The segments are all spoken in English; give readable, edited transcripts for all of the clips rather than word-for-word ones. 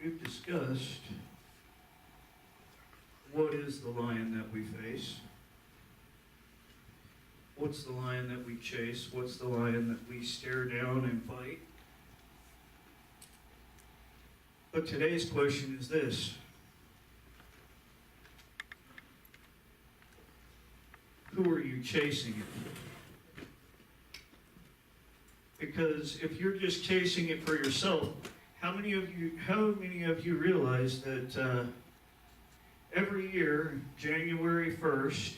we've discussed what is the lion that we face, what's the lion that we chase, what's the lion that we stare down and fight. But today's question is this: who are you chasing it? Because if you're just chasing it for yourself, how many of you realize that every year, January 1st,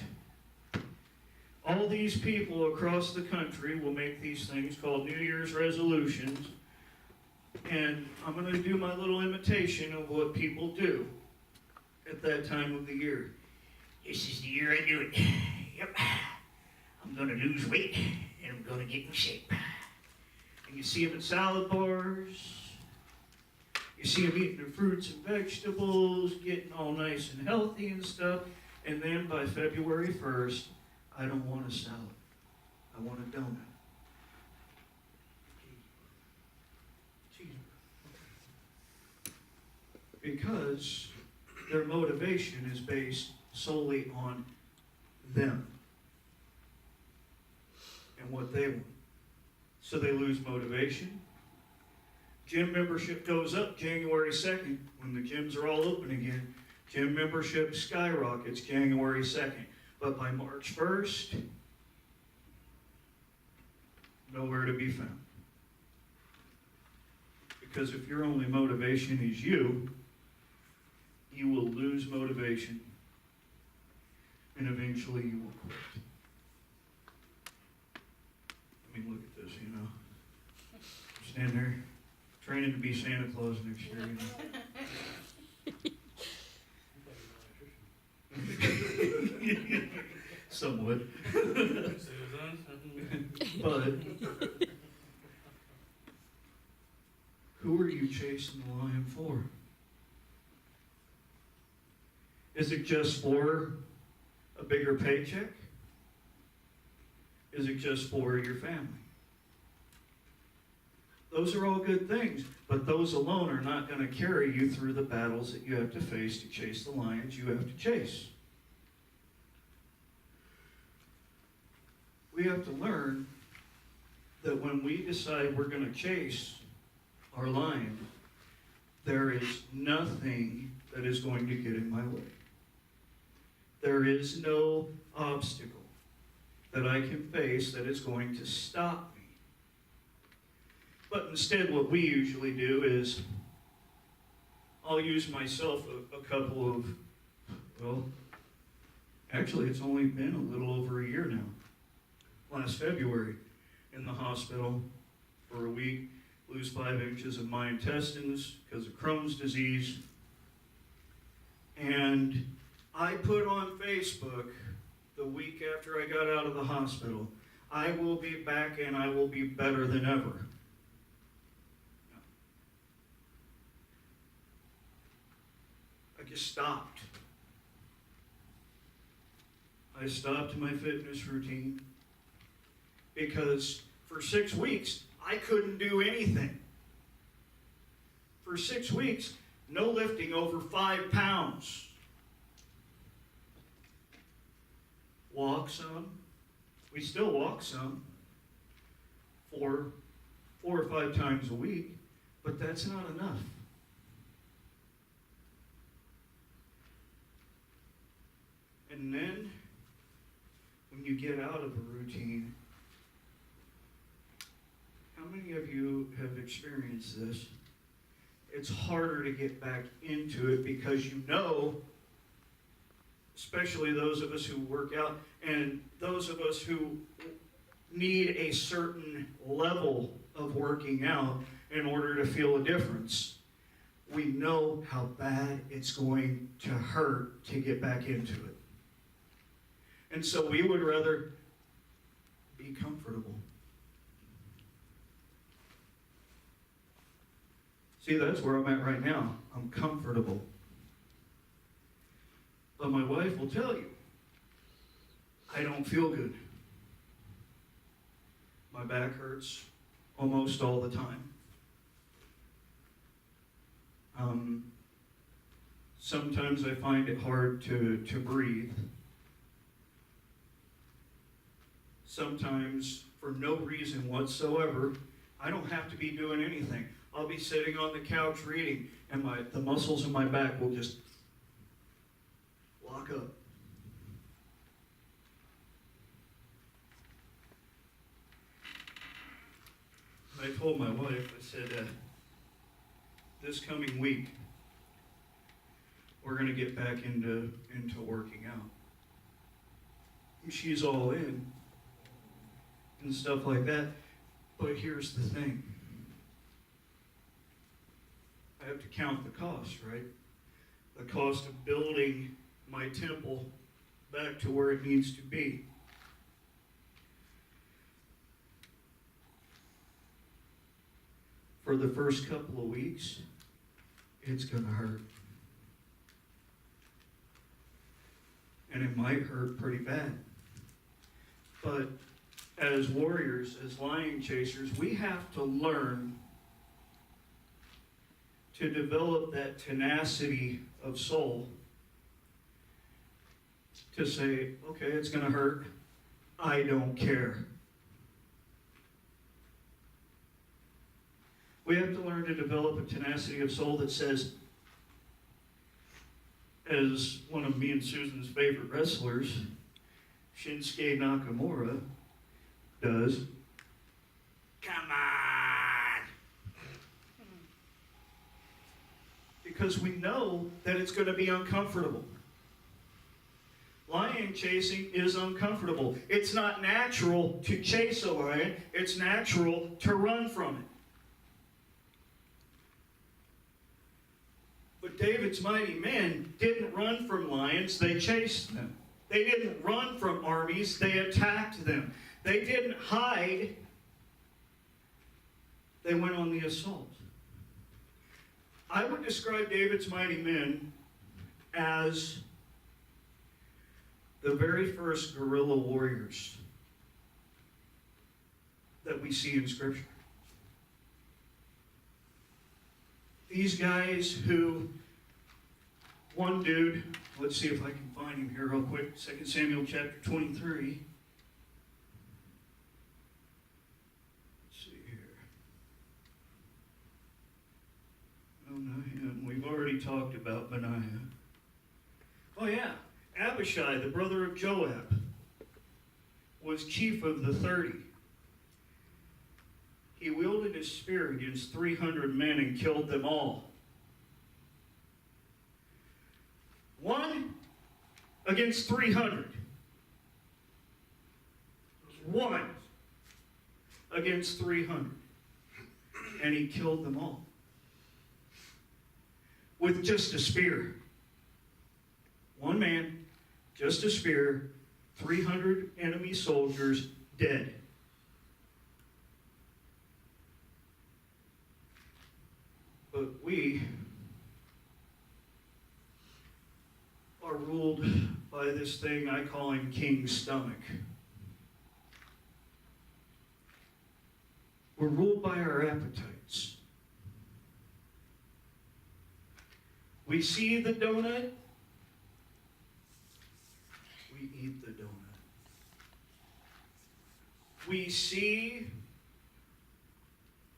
all these people across the country will make these things called New Year's resolutions, and I'm going to do my little imitation of what people do at that time of the year. This is the year I do it. Yep. I'm going to lose weight, and I'm going to get in shape. And you see them at salad bars. You see them eating their fruits and vegetables, getting all nice and healthy and stuff. And then by February 1st, I don't want a salad. I want a donut. Because their motivation is based solely on them and what they want. So they lose motivation. Gym membership goes up January 2nd when the gyms are all open again. Gym membership skyrockets January 2nd. But by March 1st, nowhere to be found. Because if your only motivation is you will lose motivation, and eventually you will quit. I mean, look at this, you know. Stand there, training to be Santa Claus next year, you know. Somewhat. But who are you chasing the lion for? Is it just for a bigger paycheck? Is it just for your family? Those are all good things, but those alone are not going to carry you through the battles that you have to face to chase the lions you have to chase. We have to learn that when we decide we're going to chase our lion, there is nothing that is going to get in my way. There is no obstacle that I can face that is going to stop me. But instead, what we usually do is, I'll use myself a couple of, well, actually it's only been a little over a year now. Last February, in the hospital for a week, lose 5 inches of my intestines because of Crohn's disease. And I put on Facebook the week after I got out of the hospital, I will be back and I will be better than ever. I just stopped. I stopped my fitness routine because for 6 weeks, I couldn't do anything. For 6 weeks, no lifting over 5 pounds. Walk some. We still walk some. 4 or 5 times a week, but that's not enough. And then, when you get out of a routine, how many of you have experienced this? It's harder to get back into it because you know, especially those of us who work out and those of us who need a certain level of working out in order to feel a difference. We know how bad it's going to hurt to get back into it. And so we would rather be comfortable. See, that's where I'm at right now. I'm comfortable. But my wife will tell you, I don't feel good. My back hurts almost all the time. Um, Sometimes I find it hard to breathe. Sometimes, for no reason whatsoever, I don't have to be doing anything. I'll be sitting on the couch reading, and the muscles in my back will just lock up. I told my wife, I said, this coming week, we're going to get back into working out. And she's all in and stuff like that. But here's the thing. I have to count the cost, right? The cost of building my temple back to where it needs to be. For the first couple of weeks, it's going to hurt. And it might hurt pretty bad. But as warriors, as lion chasers, we have to learn to develop that tenacity of soul to say, okay, it's going to hurt. I don't care. We have to learn to develop a tenacity of soul that says, as one of me and Susan's favorite wrestlers, Shinsuke Nakamura, does, come on! Because we know that it's going to be uncomfortable. Lion chasing is uncomfortable. It's not natural to chase a lion. It's natural to run from it. But David's mighty men didn't run from lions, they chased them. They didn't run from armies, they attacked them. They didn't hide, they went on the assault. I would describe David's mighty men as the very first guerrilla warriors that we see in Scripture. These guys who, one dude, let's see if I can find him here real quick, 2 Samuel chapter 23. Let's see here. Oh, no, him. We've already talked about Benaiah. Oh, yeah. Abishai, the brother of Joab, was chief of the 30. He wielded his spear against 300 men and killed them all. One against 300. One against 300. And he killed them all. With just a spear. One man, just a spear, 300 enemy soldiers dead. But we are ruled by this thing I call him King's stomach. We're ruled by our appetites. We see the donut, we eat the donut. We see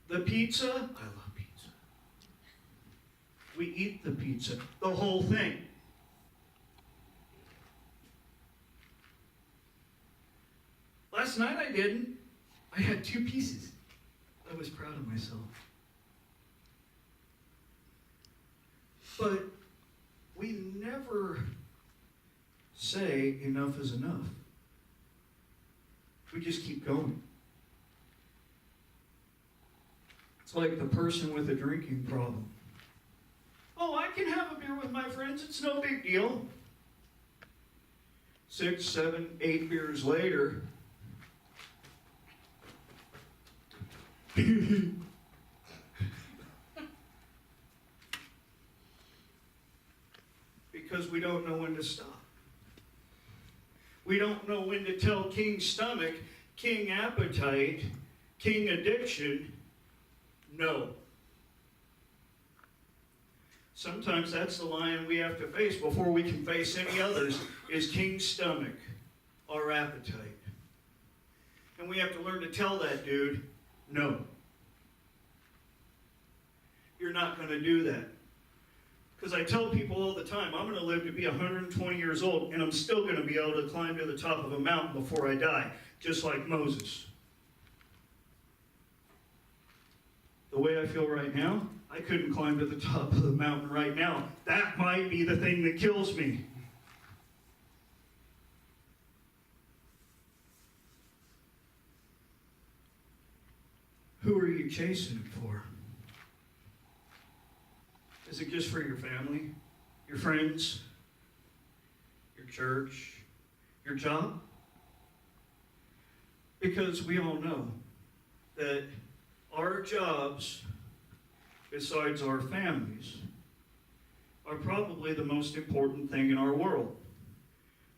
the pizza, I love pizza. We eat the pizza, the whole thing. Last night I didn't. I had 2 pieces. I was proud of myself. But we never say enough is enough. We just keep going. It's like the person with a drinking problem. Oh, I can have a beer with my friends. It's no big deal. 6, 7, 8 beers later, because we don't know when to stop. We don't know when to tell King Stomach, King Appetite, King Addiction, no. Sometimes that's the lion we have to face before we can face any others, is King's stomach, our appetite. And we have to learn to tell that dude, no. You're not going to do that. Because I tell people all the time, I'm going to live to be 120 years old, and I'm still going to be able to climb to the top of a mountain before I die, just like Moses. The way I feel right now, I couldn't climb to the top of the mountain right now. That might be the thing that kills me. Who are you chasing it for? Is it just for your family, your friends, your church, your job? Because we all know that our jobs, besides our families, are probably the most important thing in our world.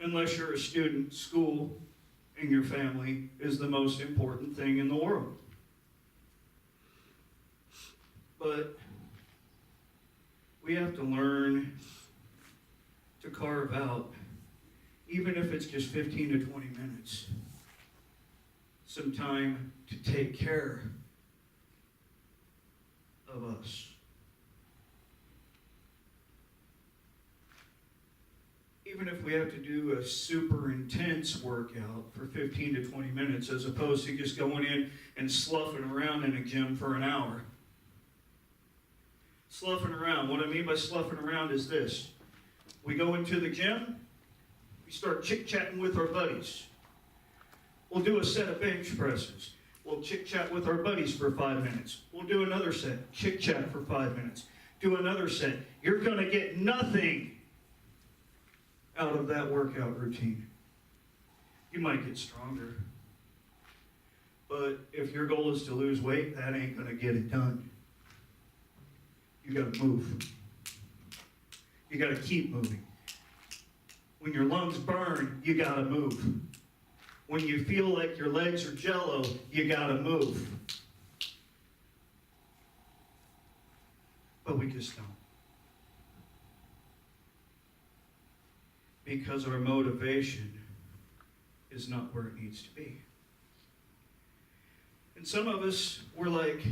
Unless you're a student, school and your family is the most important thing in the world. But we have to learn to carve out, even if it's just 15 to 20 minutes, some time to take care of us. Even if we have to do a super intense workout for 15 to 20 minutes, as opposed to just going in and sloughing around in a gym for an hour. Sloughing around. What I mean by sloughing around is this. We go into the gym, we start chit-chatting with our buddies. We'll do a set of bench presses. We'll chit-chat with our buddies for 5 minutes. We'll do another set, chit-chat for 5 minutes. Do another set. You're going to get nothing out of that workout routine. You might get stronger. But if your goal is to lose weight, that ain't going to get it done. You got to move. You got to keep moving. When your lungs burn, you got to move. When you feel like your legs are jello, you got to move. But we just don't. Because our motivation is not where it needs to be. And some of us were like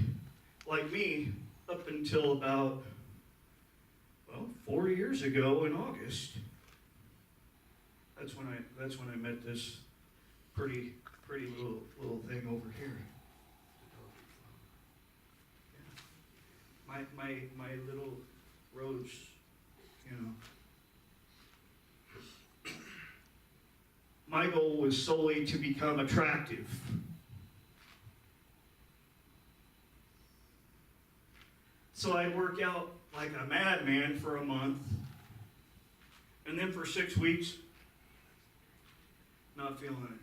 me, up until about, 4 years ago in August. That's when I met this pretty little thing over here. My little rose, My goal was solely to become attractive. So I'd work out like a madman for a month, and then for 6 weeks, not feeling it.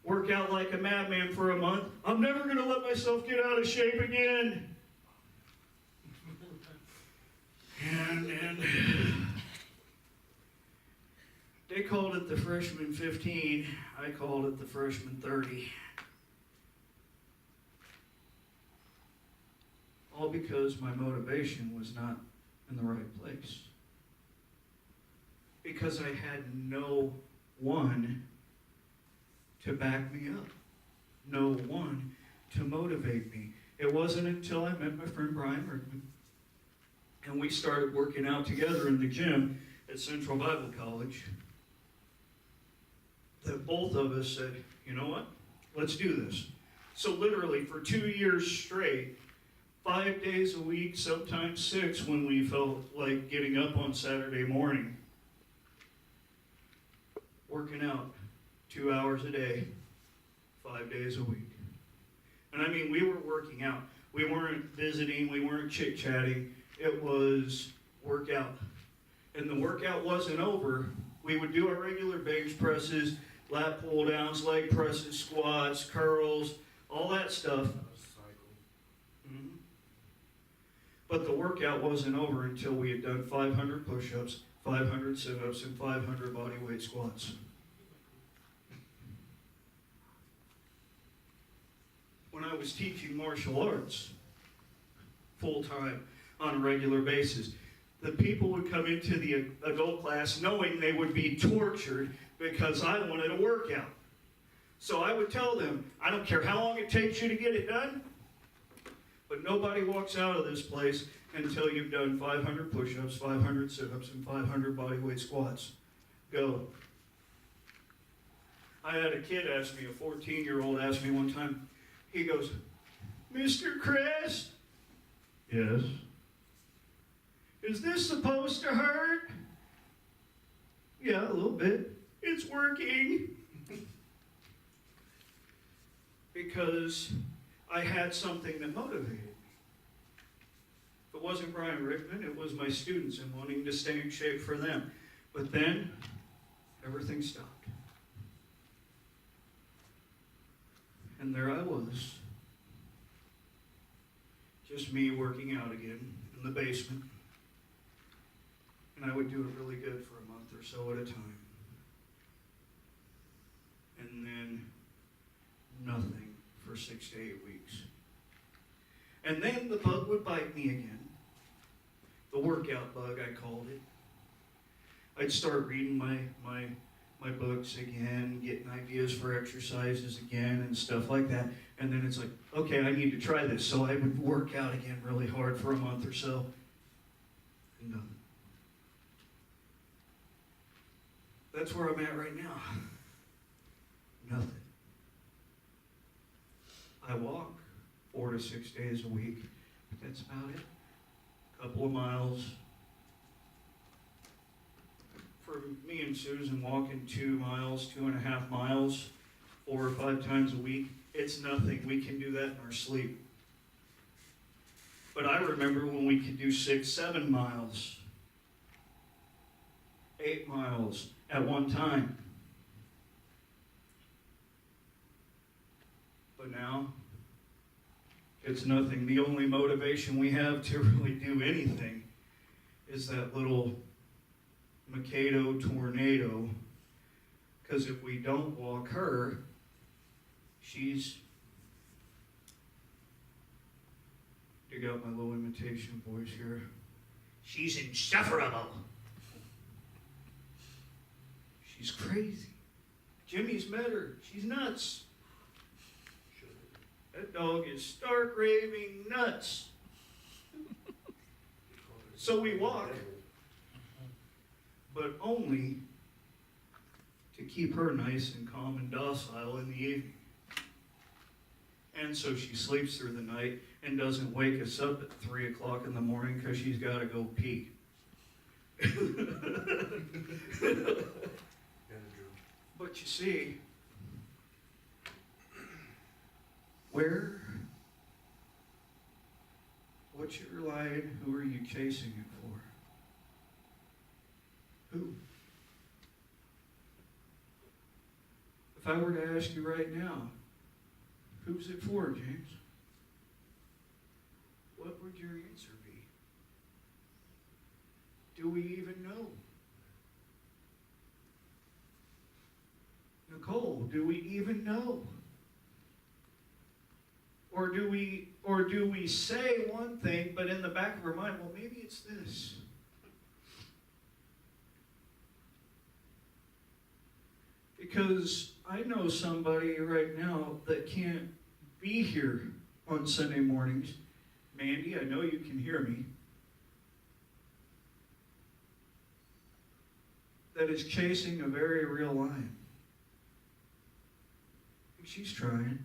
Work out like a madman for a month. I'm never going to let myself get out of shape again. And they called it the freshman 15. I called it the freshman 30. All because my motivation was not in the right place. Because I had no one to back me up. No one to motivate me. It wasn't until I met my friend Brian Rickman and we started working out together in the gym at Central Bible College that both of us said, you know what? Let's do this. So literally for 2 years straight, 5 days a week, sometimes 6 when we felt like getting up on Saturday morning, working out 2 hours a day, 5 days a week. And I mean, we were working out. We weren't visiting, we weren't chit-chatting. It was workout. And the workout wasn't over. We would do our regular bench presses, lat pull downs, leg presses, squats, curls, all that stuff. Mm-hmm. But the workout wasn't over until we had done 500 push-ups, 500 sit-ups, and 500 body weight squats. When I was teaching martial arts full-time, on a regular basis. The people would come into the adult class knowing they would be tortured because I wanted a workout. So I would tell them, I don't care how long it takes you to get it done, but nobody walks out of this place until you've done 500 push-ups, 500 sit-ups, and 500 bodyweight squats. Go. I had a kid ask me, a 14-year-old asked me one time, he goes, Mr. Chris? Yes. Is this supposed to hurt? Yeah, a little bit. It's working. Because I had something that motivated me. If it wasn't Brian Rickman, it was my students and wanting to stay in shape for them. But then, everything stopped. And there I was, just me working out again in the basement. And I would do it really good for a month or so at a time. And then nothing for 6 to 8 weeks. And then the bug would bite me again. The workout bug, I called it. I'd start reading my books again, getting ideas for exercises again and stuff like that. And then it's like, okay, I need to try this. So I would work out again really hard for a month or so. And nothing. That's where I'm at right now. Nothing. I walk 4 to 6 days a week. That's about it. A couple of miles. For me and Susan, walking 2 miles, 2.5 miles, 4 or 5 times a week, it's nothing. We can do that in our sleep. But I remember when we could do 6, 7 miles, 8 miles at one time. But now, it's nothing. The only motivation we have to really do anything is that little Mikado tornado. Because if we don't walk her, she's... Dig out my little imitation voice here. She's insufferable. She's crazy. Jimmy's met her. She's nuts. That dog is stark raving nuts. So we walk, but only to keep her nice and calm and docile in the evening. And so she sleeps through the night and doesn't wake us up at 3 o'clock in the morning because she's got to go pee. But you see, what's your lion? Who are you chasing it for? Who? If I were to ask you right now, who's it for, James? What would your answer be? Do we even know? Nicole, do we even know? Or do we say one thing, but in the back of our mind, well, maybe it's this. Because I know somebody right now that can't be here on Sunday mornings. Mandy, I know you can hear me. That is chasing a very real lion. She's trying.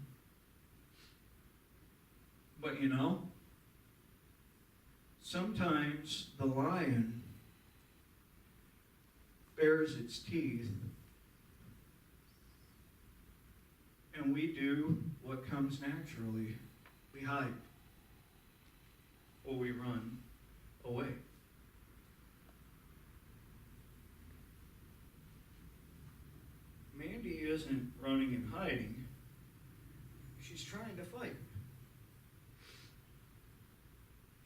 But you know, sometimes the lion bares its teeth, and we do what comes naturally. We hide, or we run away. Mandy isn't running and hiding. She's trying to fight.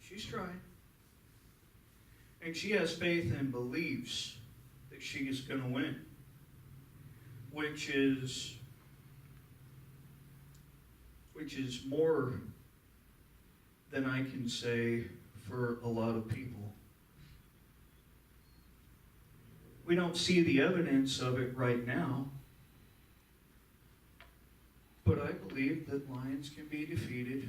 She's trying. And she has faith and believes that she is going to win, which is more than I can say for a lot of people. We don't see the evidence of it right now, but I believe that lions can be defeated.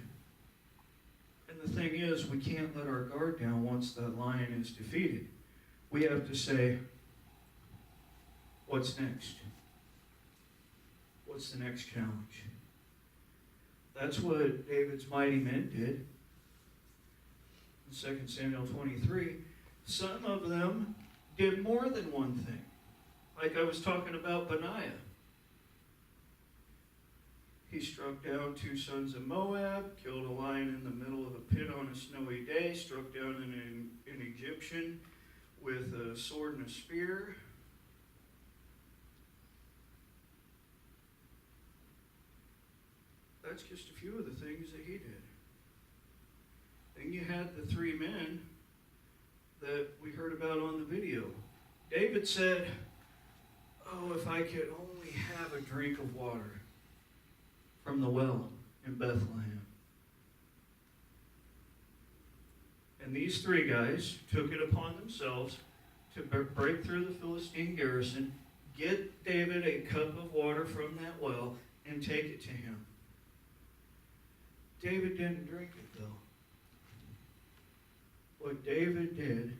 And the thing is, we can't let our guard down once that lion is defeated. We have to say, what's next? What's the next challenge? That's what David's mighty men did. In 2 Samuel 23, some of them did more than one thing. Like I was talking about Benaiah. He struck down 2 sons of Moab, killed a lion in the middle of a pit on a snowy day, struck down an Egyptian with a sword and a spear. That's just a few of the things that he did. Then you had the 3 men that we heard about on the video. David said, "Oh, if I could only have a drink of water from the well in Bethlehem." And these 3 guys took it upon themselves to break through the Philistine garrison, get David a cup of water from that well, and take it to him. David didn't drink it, though. What David did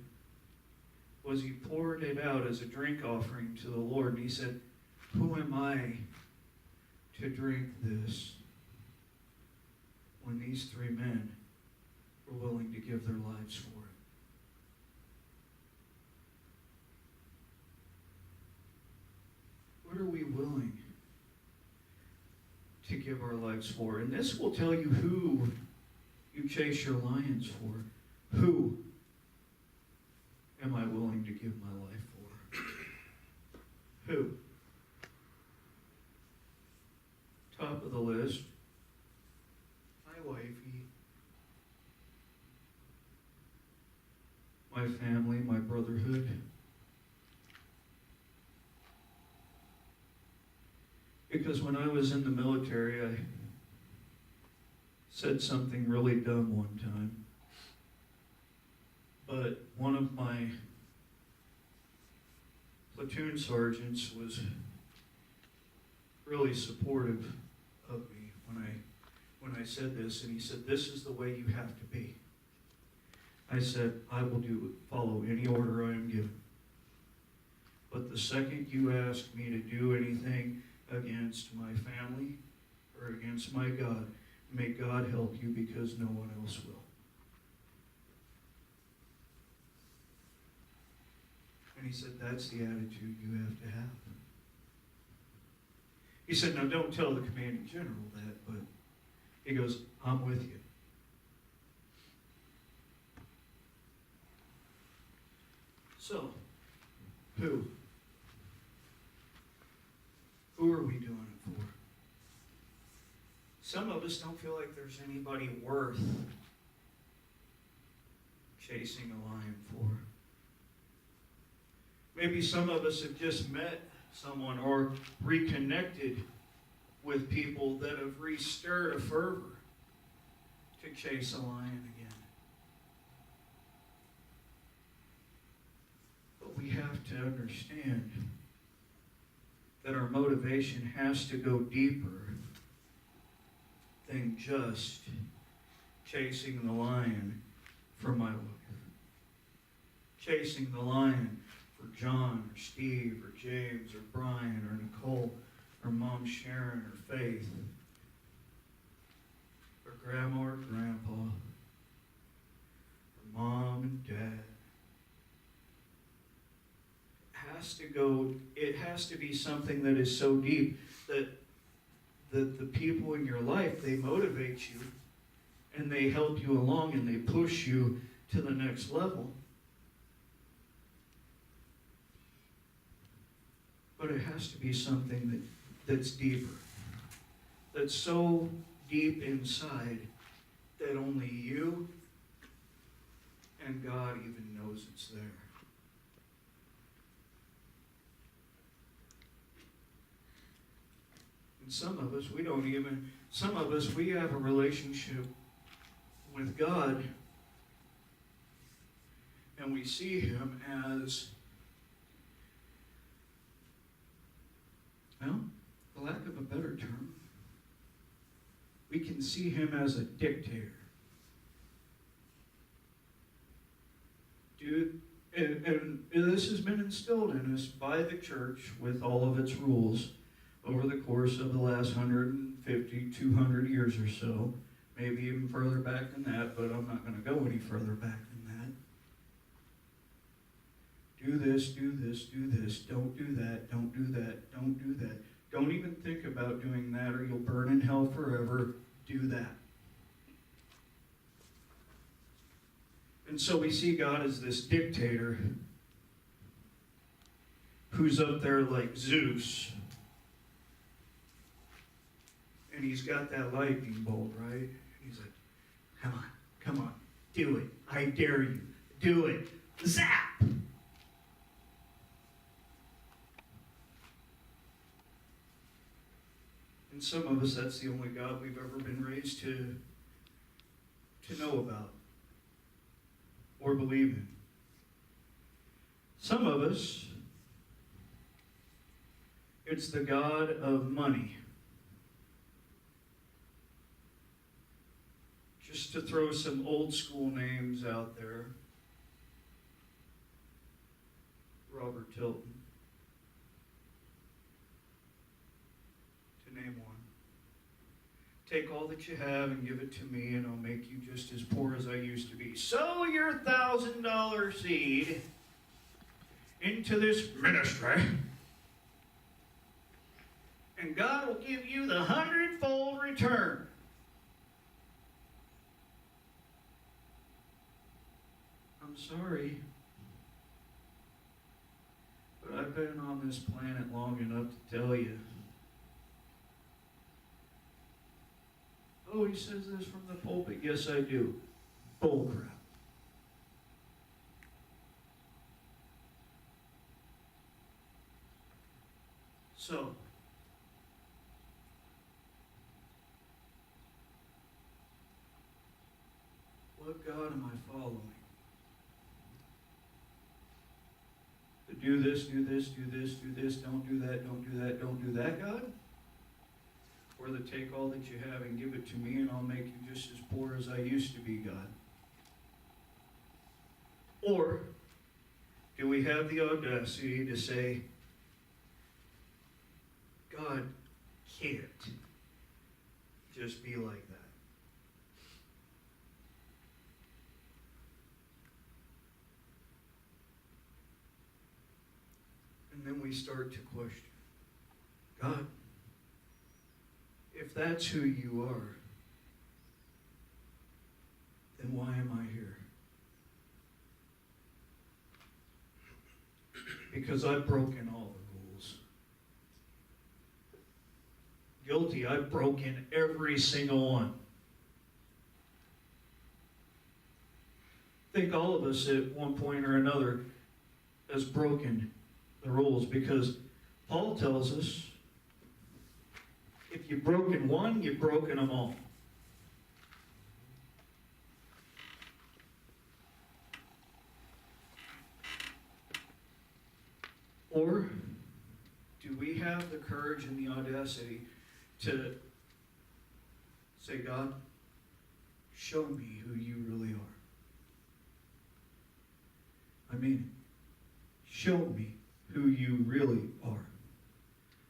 was he poured it out as a drink offering to the Lord, and he said, "Who am I to drink this when these 3 men were willing to give their lives for it?" What are we willing to give our lives for? And this will tell you who you chase your lions for. Who am I willing to give my life for? Who? Top of the list, my wifey, my family, my brotherhood. Because when I was in the military, I said something really dumb one time. But one of my platoon sergeants was really supportive of me when I said this, and he said, "This is the way you have to be." I said, "I will follow any order I am given. But the second you ask me to do anything against my family or against my God, may God help you, because no one else will." And he said, "That's the attitude you have to have." He said, "Now don't tell the commanding general that," but he goes, "I'm with you." So, who? Who are we doing it for? Some of us don't feel like there's anybody worth chasing a lion for. Maybe some of us have just met someone or reconnected with people that have restirred a fervor to chase a lion again. But we have to understand that our motivation has to go deeper than just chasing the lion for my wife. Chasing the lion for John or Steve or James or Brian or Nicole or Mom Sharon or Faith or Grandma or Grandpa or Mom and Dad. It has to be something that is so deep that the people in your life, they motivate you and they help you along and they push you to the next level. But it has to be something that's deeper, that's so deep inside that only you and God even knows it's there. And some of us, we have a relationship with God And we see him as, well, for lack of a better term, we can see him as a dictator. Dude, and this has been instilled in us by the church with all of its rules over the course of the last 150, 200 years or so. Maybe even further back than that, but I'm not going to go any further back than that. Do this, do this, do this. Don't do that, don't do that, don't do that. Don't even think about doing that or you'll burn in hell forever. Do that. And so we see God as this dictator who's up there like Zeus. And he's got that lightning bolt, right? He's like, come on, do it. I dare you. Do it. Zap! And some of us, that's the only God we've ever been raised to know about or believe in. Some of us, it's the God of money. Just to throw some old school names out there. Robert Tilton. To name one. Take all that you have and give it to me, and I'll make you just as poor as I used to be. Sow your $1,000 seed into this ministry, and God will give you the 100-fold return. I'm sorry, but I've been on this planet long enough to tell you. Oh, he says this from the pulpit. Yes, I do. Bull crap. So, what God am I following? To do this, do this, do this, do this, don't do that, don't do that, don't do that, God? Or to take all that you have and give it to me and I'll make you just as poor as I used to be, God? Or do we have the audacity to say, God can't just be like that? And then we start to question, God, if that's who you are, then why am I here? Because I've broken all the rules. Guilty, I've broken every single one. I think all of us at one point or another has broken the rules, because Paul tells us if you've broken one, you've broken them all. Or do we have the courage and the audacity to say, God, show me who you really are? I mean, show me who you really are.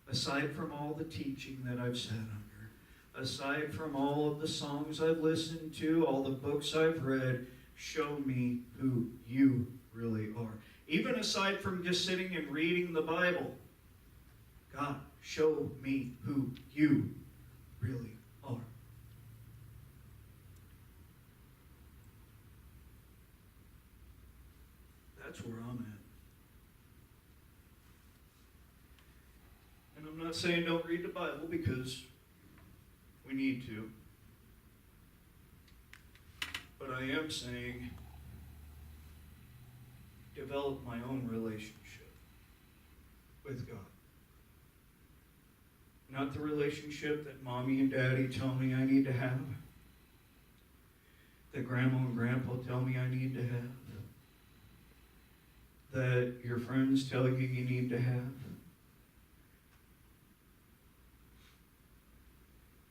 Aside from all the teaching that I've sat under, aside from all of the songs I've listened to, all the books I've read, show me who you really are. Even aside from just sitting and reading the Bible, God, show me who you really are. That's where I'm at. And I'm not saying don't read the Bible, because we need to. But I am saying develop my own relationship with God. Not the relationship that mommy and daddy tell me I need to have, that grandma and grandpa tell me I need to have. that your friends tell you you need to have.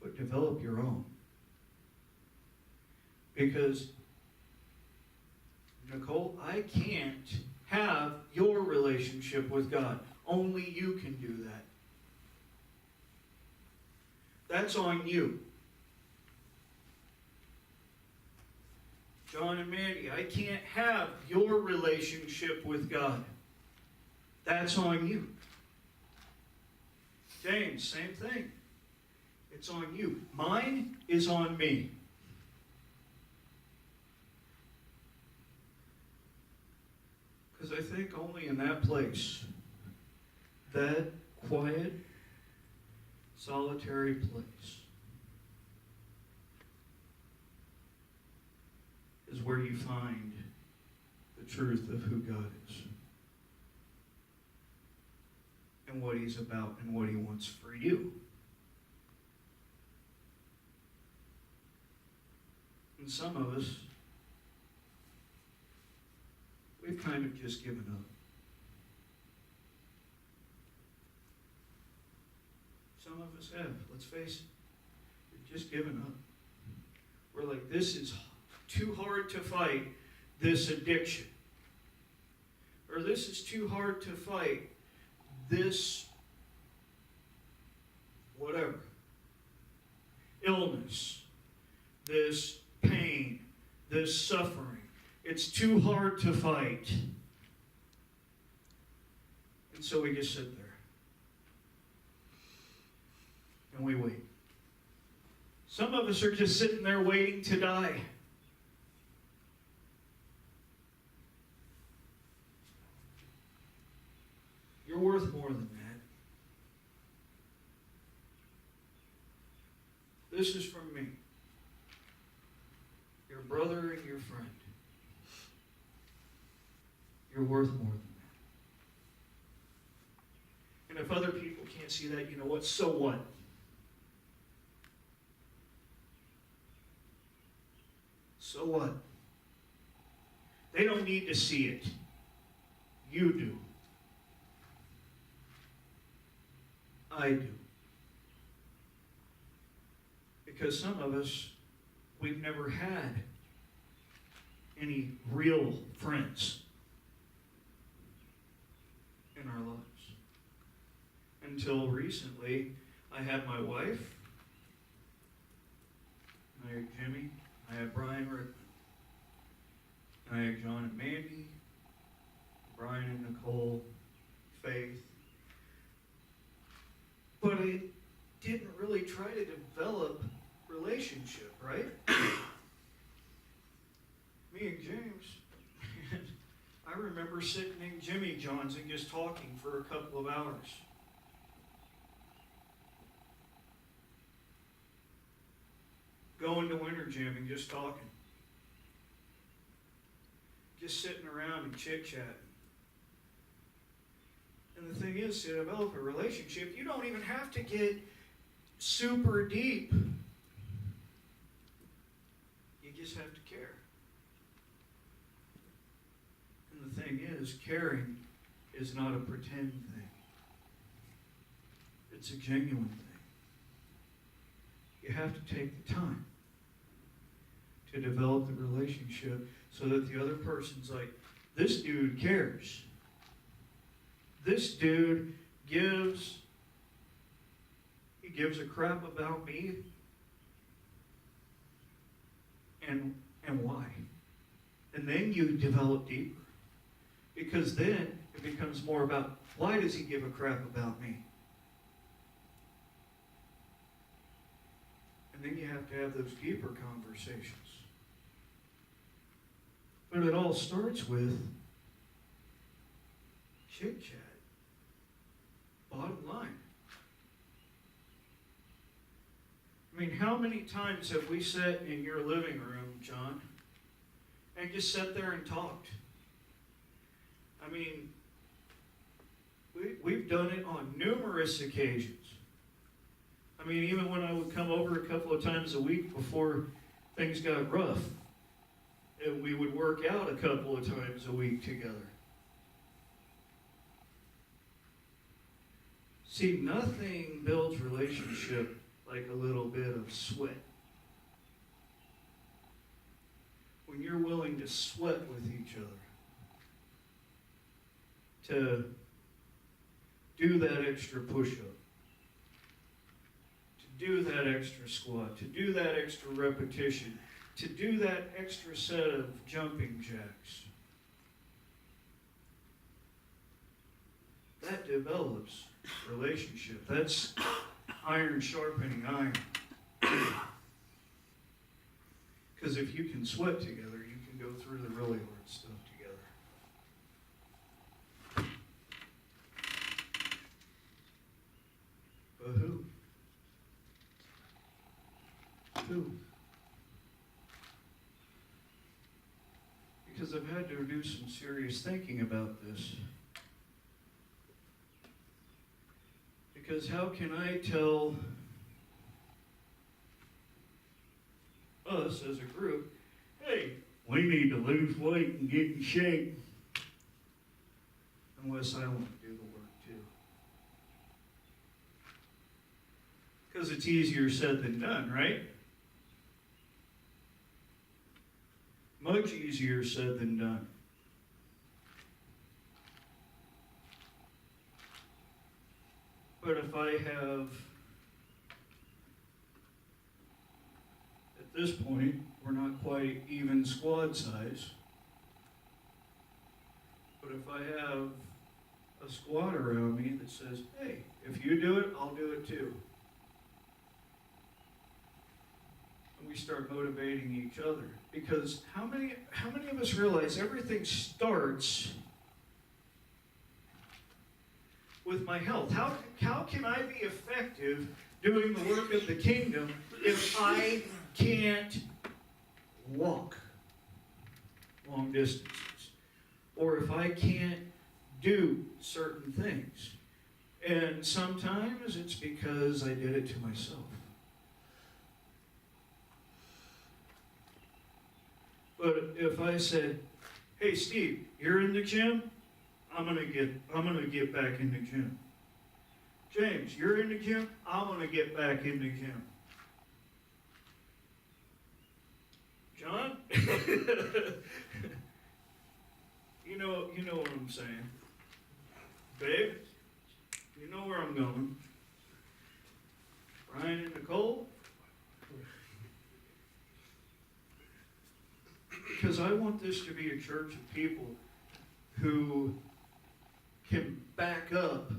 But develop your own. Because, Nicole, I can't have your relationship with God. Only you can do that. That's on you. John and Mandy, I can't have your relationship with God. That's on you. James, same thing. It's on you. Mine is on me. Because I think only in that place, that quiet, solitary place, is where you find the truth of who God is and what He's about and what He wants for you. And some of us, we've kind of just given up. Some of us have, let's face it, we've just given up. We're like, this is too hard to fight, this addiction. Or this is too hard to fight, this whatever. Illness, this pain, this suffering. It's too hard to fight. And so we just sit there. And we wait. Some of us are just sitting there waiting to die. You're worth more than that. This is from me. Your brother and your friend. You're worth more than that. And if other people can't see that, you know what? So what? So what? They don't need to see it. You do. I do. Because some of us, we've never had any real friends in our lives. Until recently, I had my wife, I had Jimmy, I had Brian Rickman, I had John and Mandy, Brian and Nicole, Faith. But I didn't really try to develop relationship, right? Me and James, I remember sitting in Jimmy John's and just talking for a couple of hours. Going to Winter Gym and just talking. Just sitting around and chit-chatting. And the thing is, to develop a relationship, you don't even have to get super deep. You just have to care. And the thing is, caring is not a pretend thing. It's a genuine thing. You have to take the time to develop the relationship so that the other person's like, this dude cares. This dude gives a crap about me and why. And then you develop deeper. Because then it becomes more about, why does he give a crap about me? And then you have to have those deeper conversations. But it all starts with chit-chat. Bottom line. I mean, how many times have we sat in your living room, John, and just sat there and talked? I mean, we've done it on numerous occasions. I mean, even when I would come over a couple of times a week before things got rough, and we would work out a couple of times a week together. See, nothing builds relationship like a little bit of sweat. When you're willing to sweat with each other, to do that extra push-up, to do that extra squat, to do that extra repetition, to do that extra set of jumping jacks. That develops relationship. That's iron sharpening iron. Because if you can sweat together, you can go through the really hard stuff together. But who? Who? Because I've had to do some serious thinking about this. Because how can I tell us as a group, hey, we need to lose weight and get in shape, unless I want to do the work too? Because it's easier said than done, right? Much easier said than done. But if I have, at this point, we're not quite even squad size, but if I have a squad around me that says, hey, if you do it, I'll do it too. And we start motivating each other. Because how many of us realize everything starts with my health? How can I be effective doing the work of the kingdom if I can't walk long distances? Or if I can't do certain things? And sometimes it's because I did it to myself. But if I said, hey Steve, you're in the gym? I'm gonna get back in the gym. James, you're in the gym? I'm gonna get back in the gym. John? you know what I'm saying. Babe, you know where I'm going. Brian and Nicole? Because I want this to be a church of people who can back up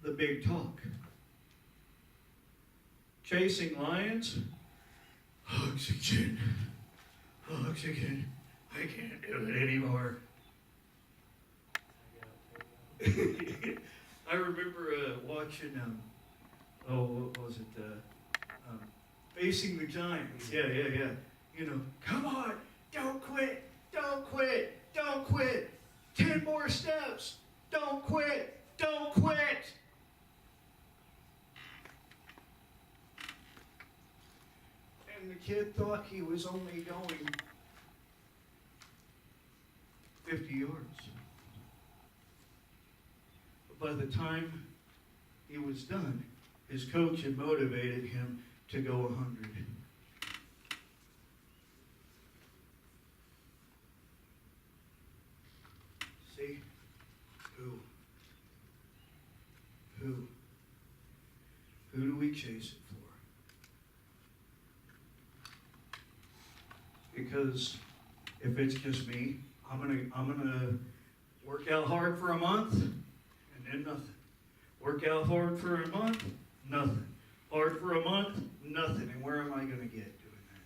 the big talk. Chasing lions? Oxygen. Oxygen. I can't do it anymore. I remember watching, what was it? Facing the Giants. Yeah. You know, come on, don't quit, don't quit, don't quit. 10 more steps. Don't quit, don't quit. And the kid thought he was only going 50 yards. But by the time he was done, his coach had motivated him to go 100. See? Who do we chase it for? Because if it's just me, I'm gonna work out hard for a month and then nothing. Work out hard for a month, nothing. Hard for a month, nothing. And where am I gonna get doing that?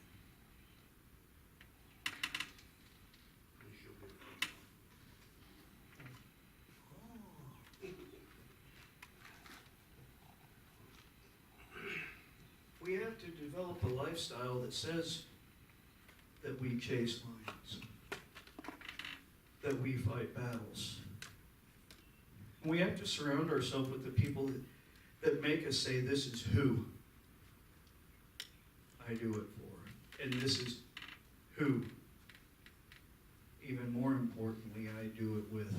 We have to develop a lifestyle that says that we chase lions, that we fight battles. And we have to surround ourselves with the people that make us say, this is who I do it for. And this is who, even more importantly, I do it with.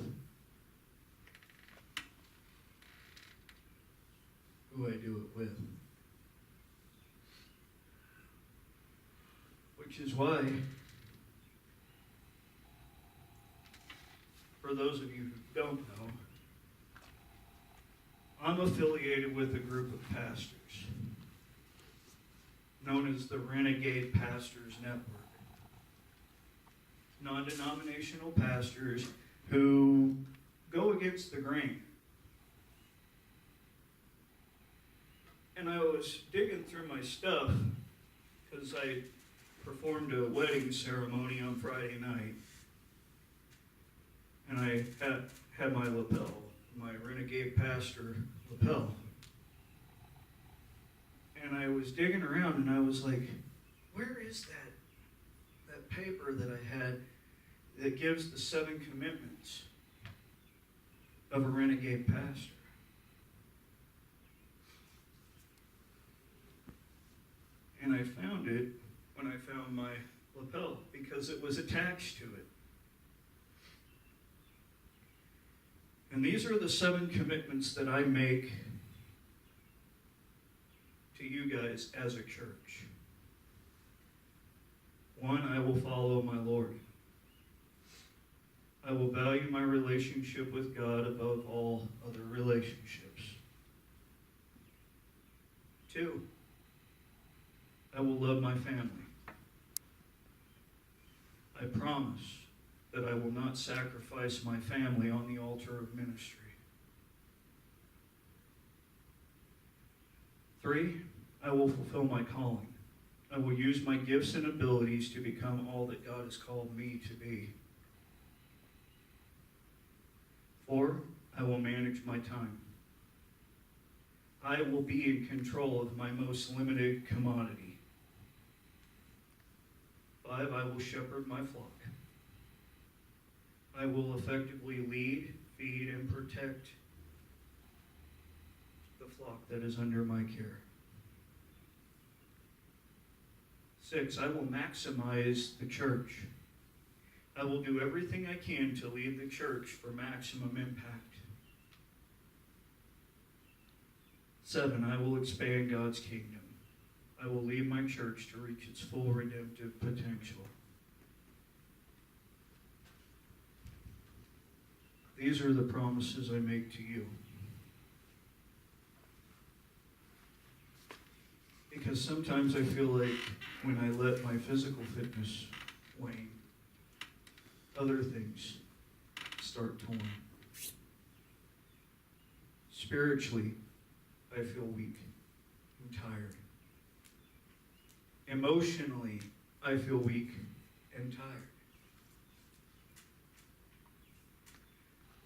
who I do it with. Which is why, for those of you who don't know, I'm affiliated with a group of pastors known as the Renegade Pastors Network. Non-denominational pastors who go against the grain. And I was digging through my stuff because I performed a wedding ceremony on Friday night. And I had my lapel, my Renegade Pastor lapel. And I was digging around and I was like, where is that paper that I had that gives the 7 commitments of a renegade pastor? And I found it when I found my lapel because it was attached to it. And these are the 7 commitments that I make to you guys as a church. 1, I will follow my Lord. I will value my relationship with God above all other relationships. 2, I will love my family. I promise that I will not sacrifice my family on the altar of ministry. 3, I will fulfill my calling. I will use my gifts and abilities to become all that God has called me to be. 4, I will manage my time. I will be in control of my most limited commodity. 5, I will shepherd my flock. I will effectively lead, feed, and protect the flock that is under my care. 6, I will maximize the church. I will do everything I can to lead the church for maximum impact. 7, I will expand God's kingdom. I will lead my church to reach its full redemptive potential. These are the promises I make to you. Because sometimes I feel like when I let my physical fitness wane, other things start to wane. Spiritually, I feel weak and tired. Emotionally, I feel weak and tired.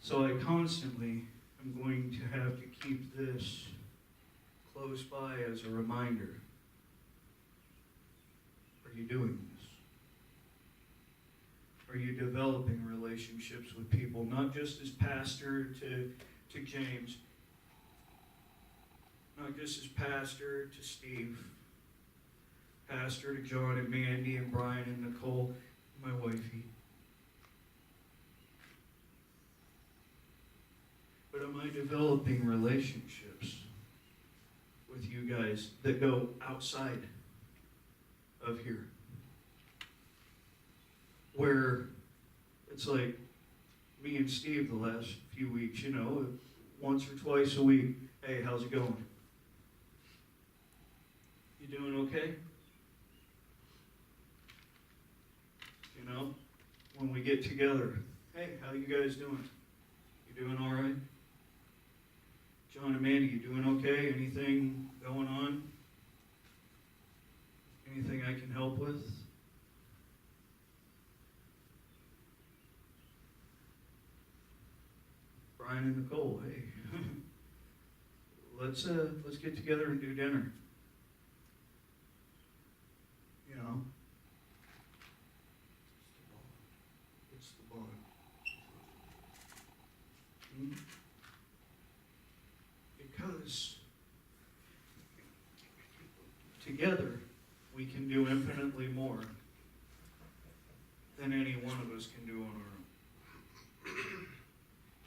So I constantly am going to have to keep this close by as a reminder. Are you doing this? Are you developing relationships with people, not just as pastor to James, not just as pastor to Steve, pastor to John and Mandy and Brian and Nicole, my wifey. But am I developing relationships with you guys that go outside of here? Where it's like me and Steve the last few weeks, once or twice a week, hey, how's it going? You doing okay? When we get together, hey, how you guys doing? You doing all right? John and Mandy, you doing okay? Anything going on? Anything I can help with? Brian and Nicole, hey, let's get together and do dinner. It's the bond. Because together we can do infinitely more than any one of us can do on our own.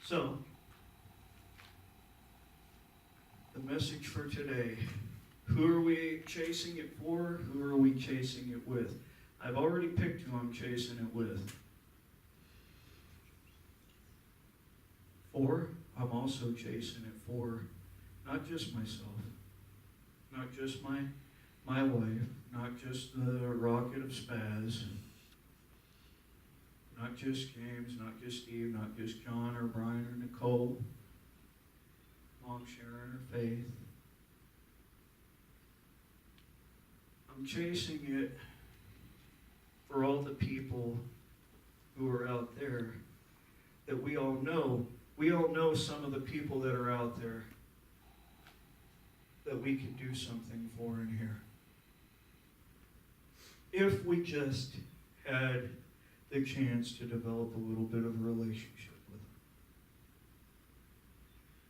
So, the message for today. Who are we chasing it for? Who are we chasing it with? I've already picked who I'm chasing it with. For, I'm also chasing it for not just myself, not just my wife, not just the rocket of spaz, not just James, not just Steve, not just John or Brian or Nicole, Mom Sharon or Faith. I'm chasing it for all the people who are out there that we all know. We all know some of the people that are out there that we could do something for in here. If we just had the chance to develop a little bit of a relationship with them.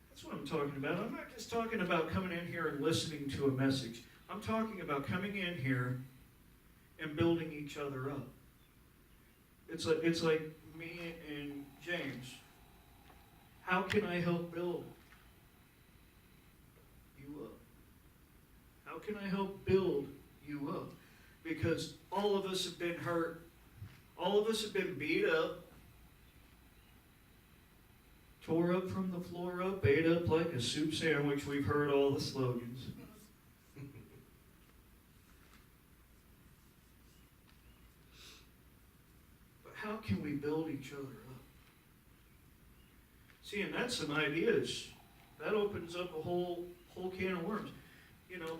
That's what I'm talking about. I'm not just talking about coming in here and listening to a message. I'm talking about coming in here and building each other up. It's like me and James. How can I help build you up? How can I help build you up? Because all of us have been hurt. All of us have been beat up, tore up from the floor up, ate up like a soup sandwich. We've heard all the slogans. But how can we build each other up? See, and that's some ideas. That opens up a whole can of worms. You know,